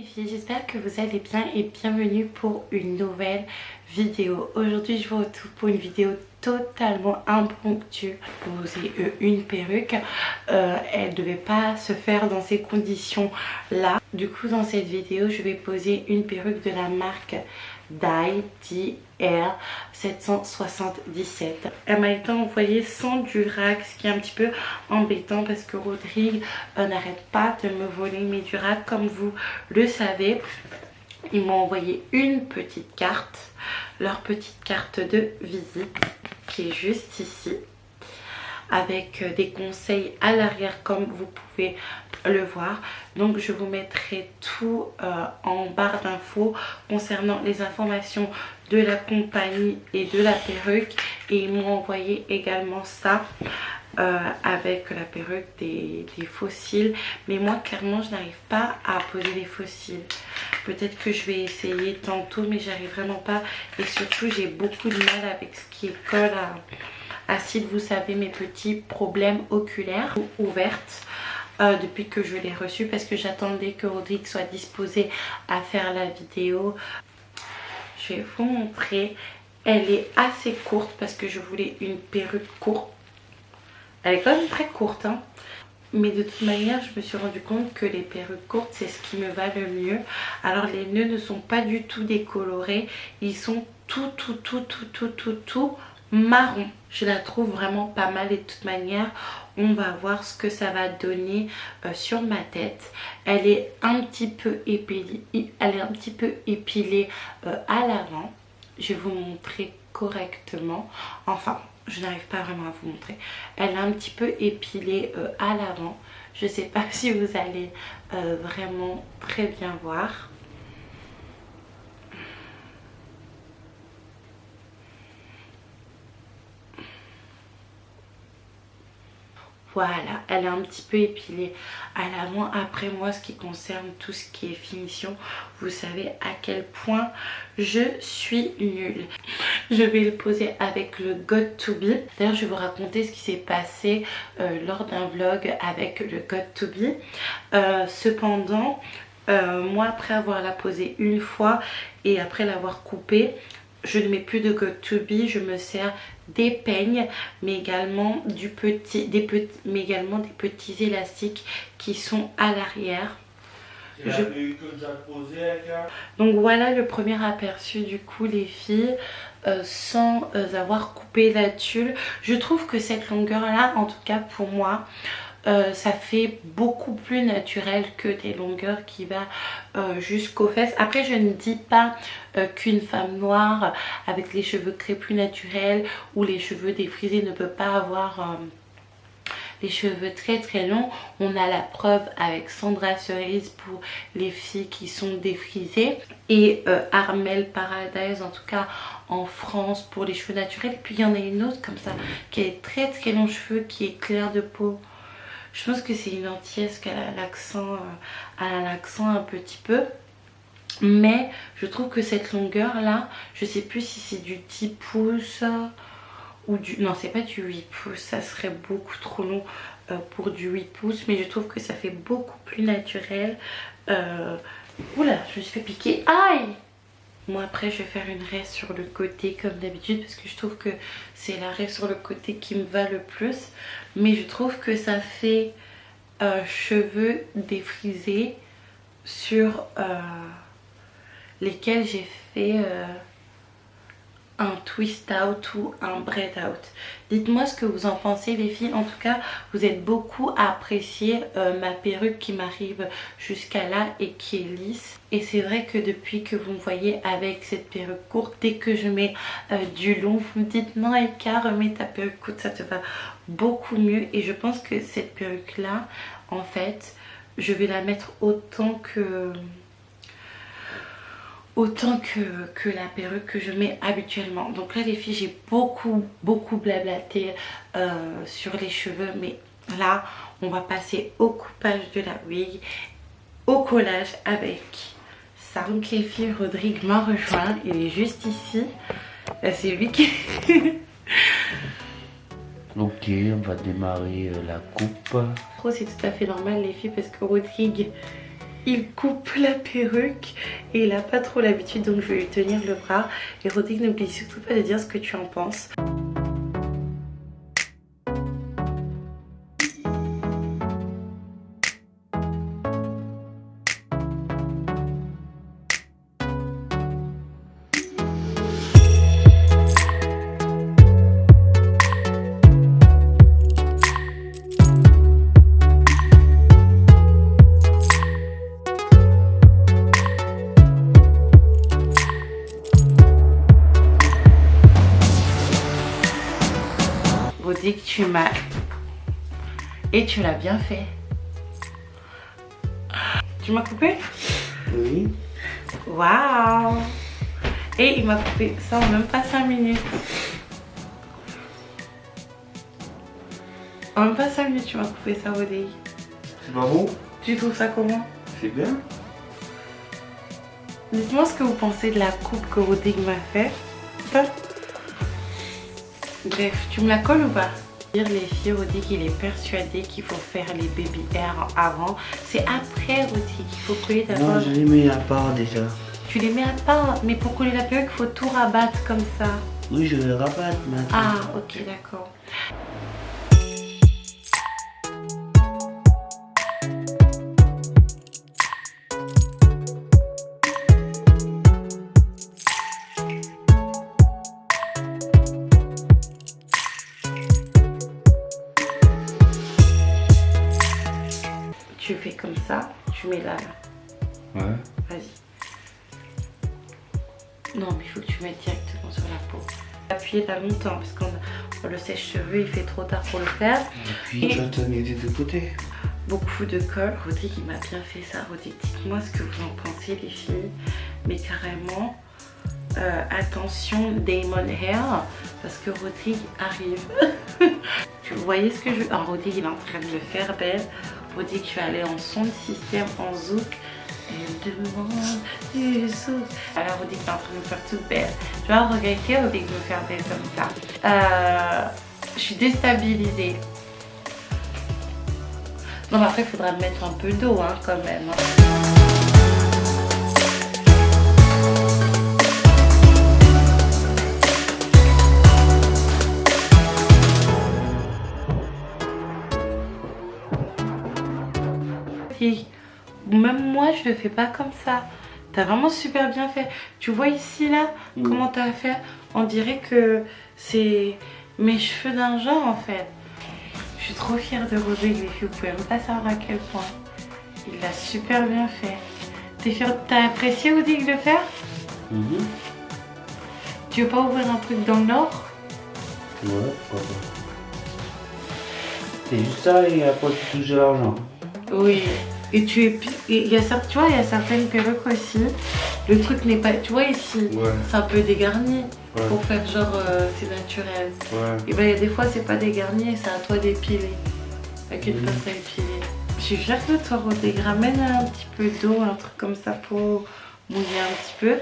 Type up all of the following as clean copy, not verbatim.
les filles, j'espère que vous allez bien et bienvenue pour une nouvelle vidéo. Aujourd'hui je vous retrouve pour une vidéo totalement impromptue. Poser une perruque, elle ne devait pas se faire dans ces conditions là. Du coup dans cette vidéo je vais poser une perruque de la marque DR 777. Elle m'a été envoyée sans durac, ce qui est un petit peu embêtant parce que Rodrigue n'arrête pas de me voler mes duracs comme vous le savez. Ils m'ont envoyé une petite carte, leur petite carte de visite qui est juste ici, avec des conseils à l'arrière comme vous pouvez le voir. Donc je vous mettrai tout en barre d'infos concernant les informations de la compagnie et de la perruque. Et ils m'ont envoyé également ça avec la perruque des fossiles. Mais moi clairement je n'arrive pas à poser des fossiles. Peut-être que je vais essayer tantôt mais j'arrive vraiment pas. Et surtout j'ai beaucoup de mal avec ce qui colle à cils. Vous savez, mes petits problèmes oculaires ouvertes. Depuis que je l'ai reçu parce que j'attendais que Rodrigue soit disposé à faire la vidéo. Je vais vous montrer. Elle est assez courte parce que je voulais une perruque courte. Elle est quand même très courte hein. Mais de toute manière je me suis rendu compte que les perruques courtes c'est ce qui me va le mieux. Alors les nœuds ne sont pas du tout décolorés. Ils sont tout marron. Je la trouve vraiment pas mal et de toute manière on va voir ce que ça va donner sur ma tête. Elle est un petit peu épilée, à l'avant. Je vais vous montrer correctement. Enfin, je n'arrive pas vraiment à vous montrer. Elle est un petit peu épilée à l'avant. Je sais pas si vous allez vraiment très bien voir. Voilà, elle est un petit peu épilée à l'avant. Après moi, ce qui concerne tout ce qui est finition, vous savez à quel point je suis nulle. Je vais le poser avec le Got2b. D'ailleurs, je vais vous raconter ce qui s'est passé lors d'un vlog avec le Got2b. Cependant, moi, après avoir la posé une fois et après l'avoir coupée, je ne mets plus de Got2b, je me sers des peignes, mais également des petits élastiques qui sont à l'arrière. Donc voilà le premier aperçu du coup les filles, sans avoir coupé la tulle. Je trouve que cette longueur là, en tout cas pour moi, ça fait beaucoup plus naturel que des longueurs qui va jusqu'aux fesses. Après je ne dis pas qu'une femme noire avec les cheveux crépus naturels ou les cheveux défrisés ne peut pas avoir les cheveux très longs. On a la preuve avec Sandra Cerise pour les filles qui sont défrisées et Armel Paradise en tout cas en France pour les cheveux naturels. Et puis il y en a une autre comme ça qui a très longs cheveux, qui est claire de peau. Je pense que c'est une antillaise qu'elle a l'accent un petit peu. Mais je trouve que cette longueur là, je sais plus si c'est du 10 pouces ou du... Non, c'est pas du 8 pouces, ça serait beaucoup trop long pour du 8 pouces. Mais je trouve que ça fait beaucoup plus naturel. Oula, je me suis fait piquer. Aïe! Moi après je vais faire une raie sur le côté comme d'habitude parce que je trouve que c'est la raie sur le côté qui me va le plus. Mais je trouve que ça fait cheveux défrisés sur lesquels j'ai fait un twist out ou un braid out. Dites-moi ce que vous en pensez les filles. En tout cas vous êtes beaucoup à apprécier ma perruque qui m'arrive jusqu'à là et qui est lisse. Et c'est vrai que depuis que vous me voyez avec cette perruque courte, dès que je mets du long, vous me dites non Eka, remets ta perruque courte, ça te va beaucoup mieux. Et je pense que cette perruque là, en fait, je vais la mettre autant que la perruque que je mets habituellement. Donc là les filles, j'ai beaucoup blablaté sur les cheveux, mais là on va passer au coupage de la wig, au collage avec ça. Donc les filles, Rodrigue m'a rejoint, il est juste ici, c'est lui qui Ok, on va démarrer la coupe. c'est tout à fait normal les filles parce que Rodrigue il coupe la perruque et il a pas trop l'habitude, donc je vais lui tenir le bras. Et Rodrigue, n'oublie surtout pas de dire ce que tu en penses. Rodrigue, tu m'as... Et tu l'as bien fait. Tu m'as coupé? Oui. Waouh! Et il m'a coupé ça en même pas 5 minutes. En même pas 5 minutes, tu m'as coupé ça, Rodrigue. C'est pas bon? Tu trouves ça comment? C'est bien. Dites-moi ce que vous pensez de la coupe que Rodrigue m'a fait. Bref, tu me la colles ou pas? Les filles, Rodrigue, il est persuadé qu'il faut faire les baby hair avant. C'est après, Rodrigue, il faut coller d'abord. Non, je les mets à part déjà. Tu les mets à part, mais pour coller la perruque, il faut tout rabattre comme ça. Oui, je les rabatte maintenant. Ah, ok, d'accord. Tu fais comme ça, tu mets là. Ouais. Vas-y. Non, mais il faut que tu mettes directement sur la peau. Appuyer là longtemps parce qu'on le sèche-cheveux, il fait trop tard pour le faire. Et puis tu vas tenir des deux côtés. Beaucoup de colle. Rodrigue, il m'a bien fait ça. Rodrigue, dites-moi ce que vous en pensez, les filles. Mais carrément, attention, Damon Hair, parce que Rodrigue arrive. Tu voyez ce que je... Ah, Rodrigue, il est en train de le faire belle. Rodrigue, je vais aller en son de système, en zouk. Elle demande du zouk. Alors, Rodrigue est en train de me faire toute belle. Je vais regretter, Rodrigue, de me faire belle comme ça. Je suis déstabilisée. Non, mais après, il faudra mettre un peu d'eau, hein, quand même. Même moi, je le fais pas comme ça. T'as vraiment super bien fait. Tu vois ici, là, comment t'as fait? On dirait que c'est mes cheveux d'un genre, en fait. Je suis trop fière de Rodrigue, les filles. Vous pouvez même pas savoir à quel point. Il l'a super bien fait. T'es fière? T'as apprécié, Rodrigue, de le faire? Tu veux pas ouvrir un truc dans le Nord? Ouais, pourquoi pas. C'est juste ça et après tu touches de l'argent. Oui. Et tu vois, il y a certaines perruques aussi. Le truc n'est pas... Tu vois ici, c'est un peu dégarni. Pour faire genre c'est naturel. Et ben il y a des fois c'est pas dégarni et c'est à toi d'épiler. Avec une pince à épiler. Je suis fière de toi, Rodrigue. Ramène un petit peu d'eau, un truc comme ça pour mouiller un petit peu.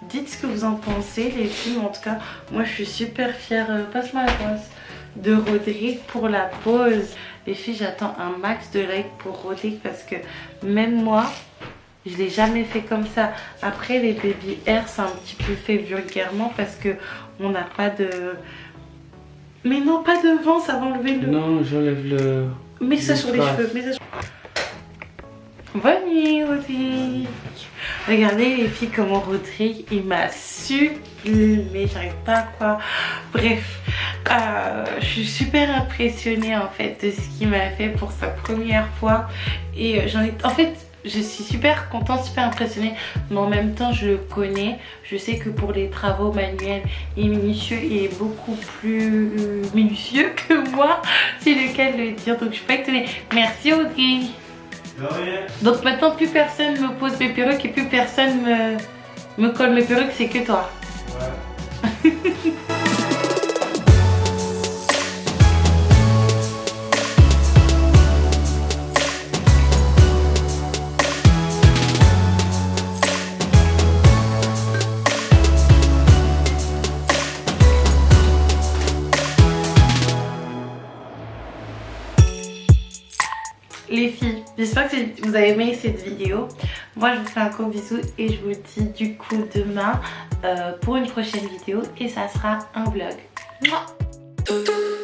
Dites ce que vous en pensez, les filles. En tout cas, moi je suis super fière. Passe-moi la brosse. De Rodrigue pour la pause. Les filles, j'attends un max de likes pour Rodrigue parce que même moi, je l'ai jamais fait comme ça. Après, les baby hair, c'est un petit peu fait vulgairement parce que on n'a pas de... Mais non, pas de vent, ça va enlever le... Non, j'enlève le... Mets ça sur les cheveux, mets ça sur... Bonne nuit, Rodrigue. Regardez les filles comment Rodrigue, il m'a sublimé, j'arrive pas à quoi. Bref, je suis super impressionnée en fait de ce qu'il m'a fait pour sa première fois. Et en fait, je suis super contente, super impressionnée, mais en même temps je le connais. Je sais que pour les travaux manuels et minutieux, il est beaucoup plus minutieux que moi, c'est le cas de le dire. Donc je suis pas étonnée. Merci Rodrigue. Donc maintenant plus personne me pose mes perruques et plus personne me colle mes perruques, c'est que toi. Ouais. Les filles, j'espère que vous avez aimé cette vidéo. Moi je vous fais un gros bisou et je vous dis du coup demain pour une prochaine vidéo et ça sera un vlog. Mouah.